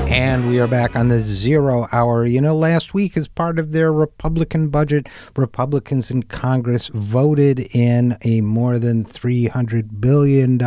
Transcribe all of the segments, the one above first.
And we are back on the 0 hour. You know, last week, as part of their Republican budget, Republicans in Congress voted in a more than $300 billion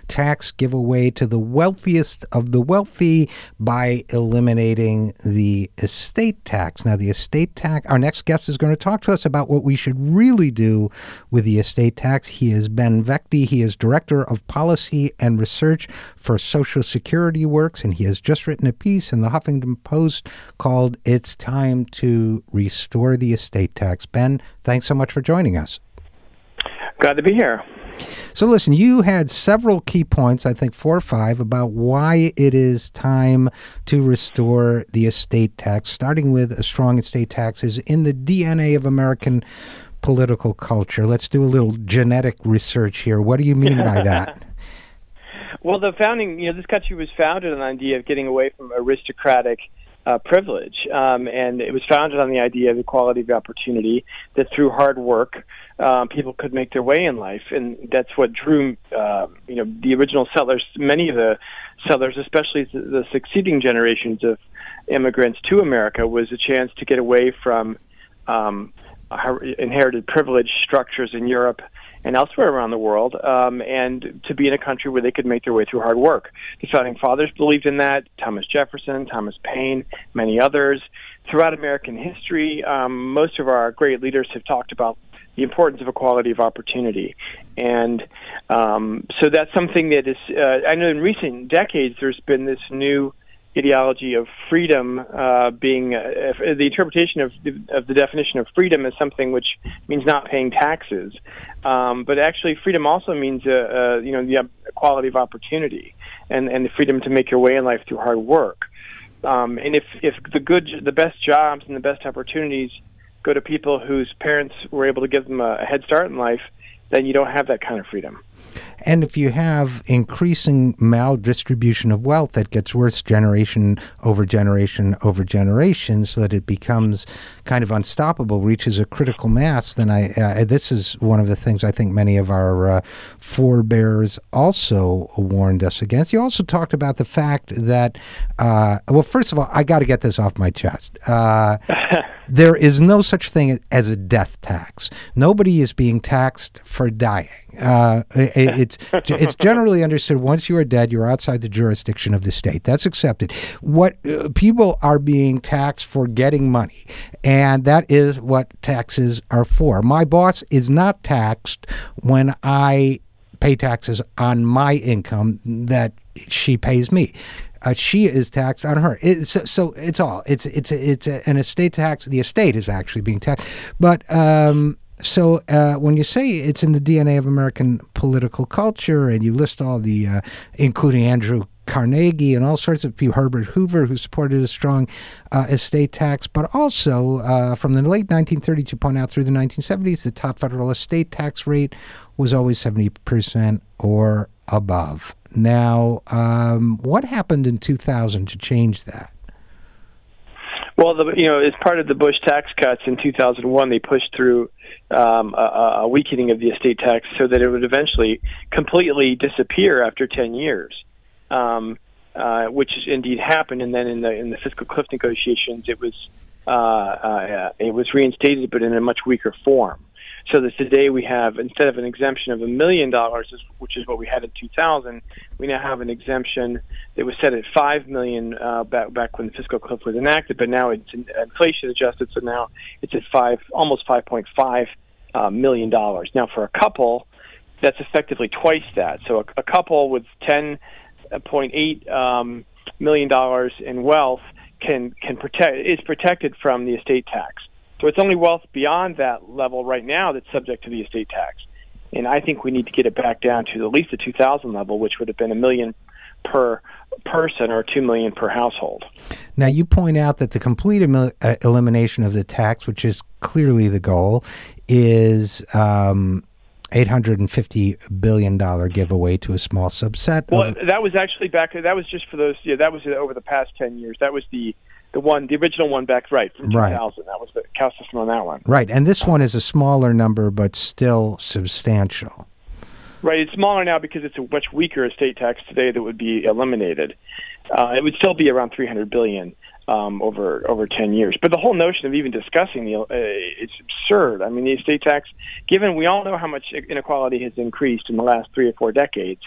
tax giveaway to the wealthiest of the wealthy by eliminating the estate tax. Now, the estate tax, our next guest is going to talk to us about what we should really do with the estate tax. He is Ben Veghte. He is Director of Policy and Research for Social Security Works, and he has just written a piece in the Huffington Post called "It's Time to Restore the Estate Tax." Ben, thanks so much for joining us. Glad to be here. So listen, you had several key points, I think 4 or 5, about why it is time to restore the estate tax, starting with a strong estate tax is in the DNA of American political culture. Let's do a little genetic research here. What do you mean by that? Well, the founding, this country was founded on the idea of getting away from aristocratic privilege, and it was founded on the idea of equality of opportunity, that through hard work, people could make their way in life, and that's what drew, the original settlers, many of the settlers, especially the succeeding generations of immigrants to America, was a chance to get away from inherited privilege structures in Europe and elsewhere around the world, and to be in a country where they could make their way through hard work. The founding fathers believed in that, Thomas Jefferson, Thomas Paine, many others. Throughout American history, most of our great leaders have talked about the importance of equality of opportunity. And so that's something that is, I know in recent decades there's been this new ideology of freedom being the interpretation of the definition of freedom as something which means not paying taxes, but actually freedom also means the equality of opportunity and the freedom to make your way in life through hard work. And if the best jobs and the best opportunities go to people whose parents were able to give them a head start in life, then you don't have that kind of freedom. And if you have increasing maldistribution of wealth, that gets worse generation over generation over generation, so that it becomes kind of unstoppable, reaches a critical mass, then this is one of the things I think many of our forebears also warned us against. You also talked about the fact that, well, first of all, I got to get this off my chest. There is no such thing as a death tax. Nobody is being taxed for dying. It's generally understood once you are dead, you're outside the jurisdiction of the state. That's accepted. What people are being taxed for getting money, and that is what taxes are for. My boss is not taxed when I pay taxes on my income that she pays me. She is taxed on her. So it's an estate tax. The estate is actually being taxed. But so when you say it's in the DNA of American political culture, and you list all the, including Andrew Carnegie and all sorts of people, Herbert Hoover, who supported a strong estate tax, but also from the late 1930s, you point out, through the 1970s, the top federal estate tax rate was always 70% or above. Now, what happened in 2000 to change that? Well, as part of the Bush tax cuts in 2001, they pushed through a weakening of the estate tax so that it would eventually completely disappear after 10 years, which indeed happened. And then in the fiscal cliff negotiations, it was reinstated, but in a much weaker form. So that today we have, instead of an exemption of $1 million, which is what we had in 2000, we now have an exemption that was set at $5 million back when the fiscal cliff was enacted, but now it's inflation adjusted, so now it's at almost $5.5 million. Now for a couple, that's effectively twice that. So a couple with $10.8 million in wealth is protected from the estate tax. So it's only wealth beyond that level right now that's subject to the estate tax. And I think we need to get it back down to at least the 2000 level, which would have been $1 million per person or $2 million per household. Now, you point out that the complete elimination of the tax, which is clearly the goal, is $850 billion giveaway to a small subset. Well, that was actually that was just for those, that was over the past 10 years. That was the original one back, from 2000. Right. That was the cow system on that one. Right, and this one is a smaller number, but still substantial. Right, it's smaller now because it's a much weaker estate tax today that would be eliminated. it would still be around $300 billion. Over 10 years. But the whole notion of even discussing it's absurd. I mean, the estate tax, given we all know how much inequality has increased in the last 3 or 4 decades,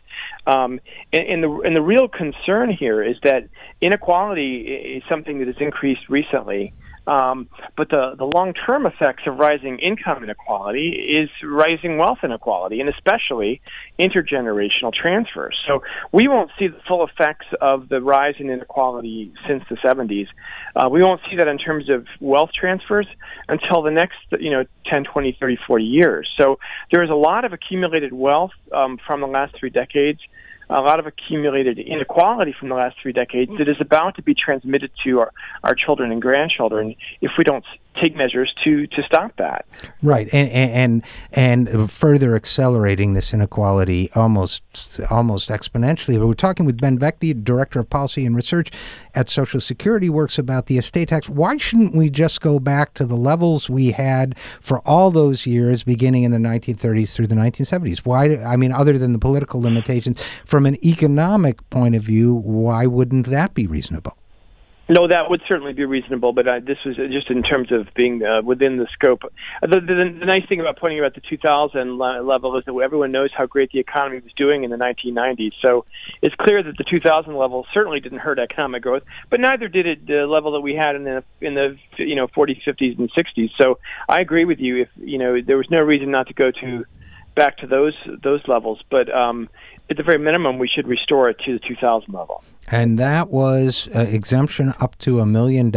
and the real concern here is that inequality is something that has increased recently. But the long-term effects of rising income inequality is rising wealth inequality, and especially intergenerational transfers. So we won't see the full effects of the rise in inequality since the 70s. We won't see that in terms of wealth transfers until the next 10, 20, 30, 40 years. So there is a lot of accumulated wealth from the last 3 decades, a lot of accumulated inequality from the last 3 decades that is about to be transmitted to our children and grandchildren if we don't take measures to stop that. Right, and further accelerating this inequality almost exponentially. But we're talking with Ben Veghte, Director of Policy and Research at Social Security, works about the estate tax. Why shouldn't we just go back to the levels we had for all those years, beginning in the 1930s through the 1970s? Why? I mean, other than the political limitations, from an economic point of view, why wouldn't that be reasonable? No, that would certainly be reasonable, but this was just in terms of being within the scope. The nice thing about pointing about the 2000 level is that everyone knows how great the economy was doing in the 1990s. So it's clear that the 2000 level certainly didn't hurt economic growth, but neither did it the level that we had in the 40s, 50s, and 60s. So I agree with you. If there was no reason not to go back to those levels, but at the very minimum, we should restore it to the 2000 level. And that was exemption up to $1 million,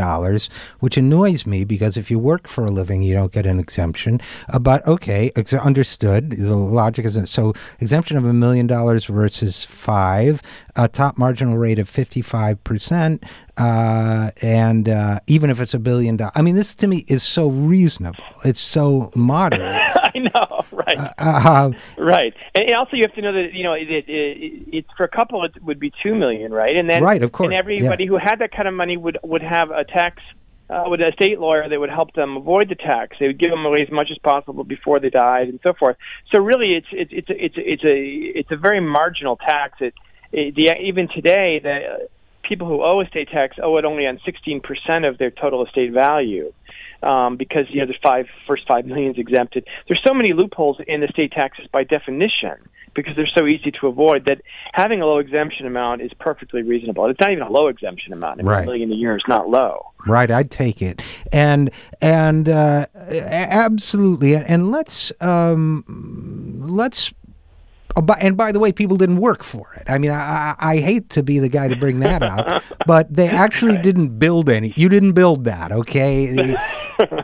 which annoys me because if you work for a living, you don't get an exemption. But okay, understood. The logic is so exemption of $1 million versus 5, a top marginal rate of 55%, and even if it's $1 billion, I mean, this to me is so reasonable. It's so moderate. I know, right? Right, and also you have to know that it's for a couple it would be $2 million, right? And then, right, of course, and everybody who had that kind of money would have a tax, with a state lawyer that would help them avoid the tax. They would give them away as much as possible before they died, and so forth. So really, it's a very marginal tax. Even today, the people who owe estate tax owe it only on 16% of their total estate value. Because the first 5 million is exempted. There's so many loopholes in the state taxes by definition because they're so easy to avoid that having a low exemption amount is perfectly reasonable. It's not even a low exemption amount. Right. $1 million a year is not low. Right, I'd take it, and absolutely, and let's. And by the way, people didn't work for it. I mean, I hate to be the guy to bring that up, but they actually didn't build any. You didn't build that, okay?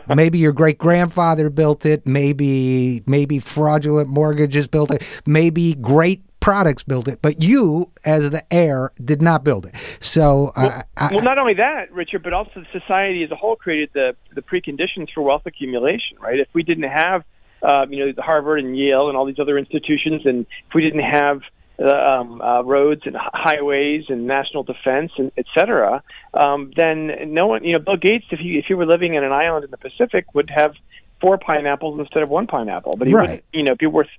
Maybe your great-grandfather built it. Maybe fraudulent mortgages built it. Maybe great products built it. But you, as the heir, did not build it. So, well, not only that, Richard, but also society as a whole created the preconditions for wealth accumulation, right? If we didn't have Harvard and Yale and all these other institutions, and if we didn't have roads and highways and national defense and et cetera, then no one, Bill Gates, if he were living in an island in the Pacific, would have 4 pineapples instead of 1 pineapple, but he wouldn't, be worth.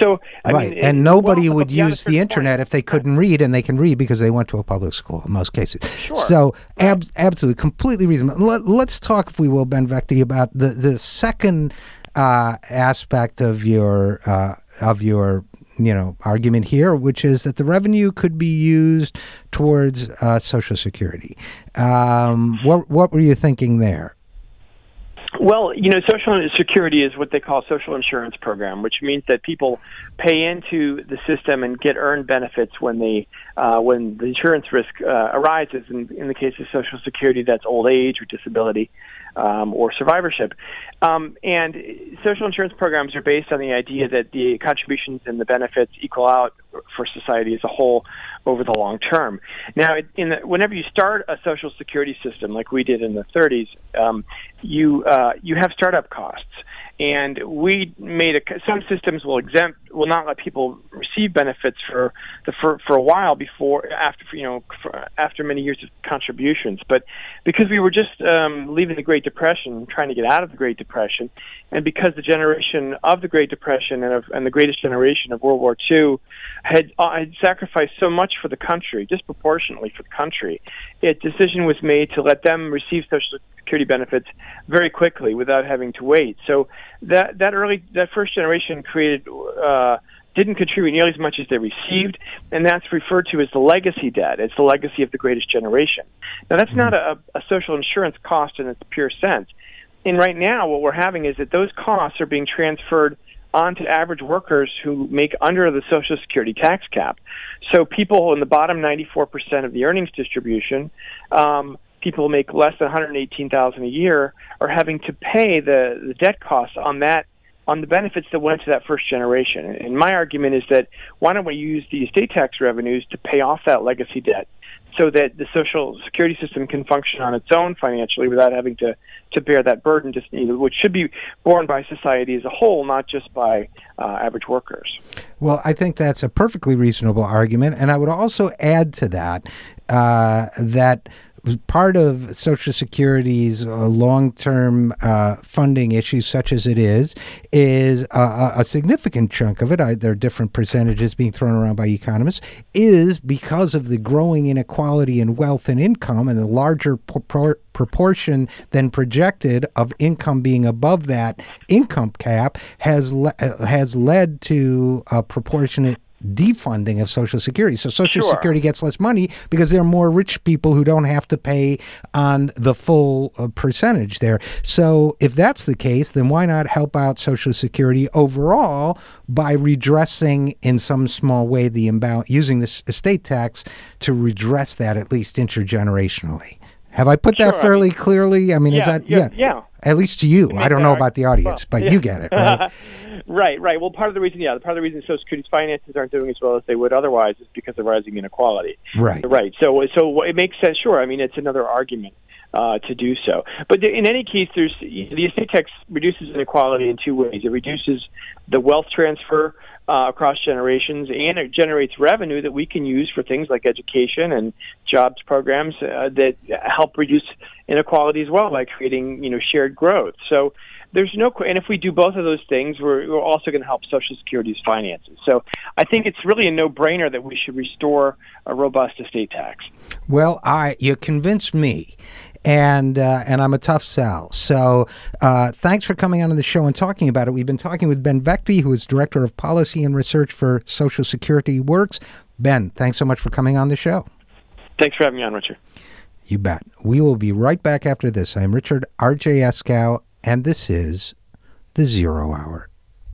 So I mean, and nobody would use the internet if they couldn't read, and they can read because they went to a public school in most cases. Sure. So absolutely, completely reasonable. Let's talk, if we will, Ben Veghte, about the second aspect of your argument here, which is that the revenue could be used towards Social Security. What were you thinking there? Well, Social Security is what they call a social insurance program, which means that people pay into the system and get earned benefits when the insurance risk arises. In the case of Social Security, that's old age or disability or survivorship. And social insurance programs are based on the idea that the contributions and the benefits equal out for society as a whole over the long term. Now, whenever you start a Social Security system like we did in the 30s, you have startup costs. And we made some systems will not let people receive benefits for a while after many years of contributions. But because we were just leaving the Great Depression, trying to get out of the Great Depression, and because the generation of the Great Depression and the greatest generation of World War II had sacrificed so much for the country, disproportionately for the country, a decision was made to let them receive Social Security benefits very quickly without having to wait. So that first generation didn't contribute nearly as much as they received, and that's referred to as the legacy debt. It's the legacy of the greatest generation. Now, that's not a social insurance cost in its pure sense. And right now, what we're having is that those costs are being transferred onto average workers who make under the Social Security tax cap. So people in the bottom 94% of the earnings distribution, people make less than $118,000 a year, are having to pay the debt costs on the benefits that went to that first generation. And my argument is that why don't we use the estate tax revenues to pay off that legacy debt so that the Social Security system can function on its own financially without having to bear that burden, which should be borne by society as a whole, not just by average workers. Well, I think that's a perfectly reasonable argument. And I would also add to that that part of Social Security's long-term funding issues, such as it is a significant chunk of it, there are different percentages being thrown around by economists, is because of the growing inequality in wealth and income and the larger proportion than projected of income being above that income cap has led to a proportionate defunding of Social Security. So Social Security gets less money because there are more rich people who don't have to pay on the full percentage there. So if that's the case, then why not help out Social Security overall by redressing in some small way the imbalance, using this estate tax to redress that at least intergenerationally? Have I put that fairly clearly? I mean, is that, yeah. At least to you. I don't know about the audience, but you get it, right? Right. Well, part of the reason Social Security's finances aren't doing as well as they would otherwise is because of rising inequality. Right. So it makes sense. Sure. I mean, it's another argument to do so. But in any case, the estate tax reduces inequality in two ways. It reduces the wealth transfer across generations, and it generates revenue that we can use for things like education and jobs programs that help reduce inequality as well by creating shared growth. So there's and if we do both of those things, we're also going to help Social Security's finances. So I think it's really a no-brainer that we should restore a robust estate tax. Well, you convinced me, and I'm a tough sell. So thanks for coming on the show and talking about it. We've been talking with Ben Veghte, who is Director of Policy and Research for Social Security Works. Ben, thanks so much for coming on the show. Thanks for having me on, Richard. You bet. We will be right back after this. I'm Richard RJ Eskow, and this is The Zero Hour.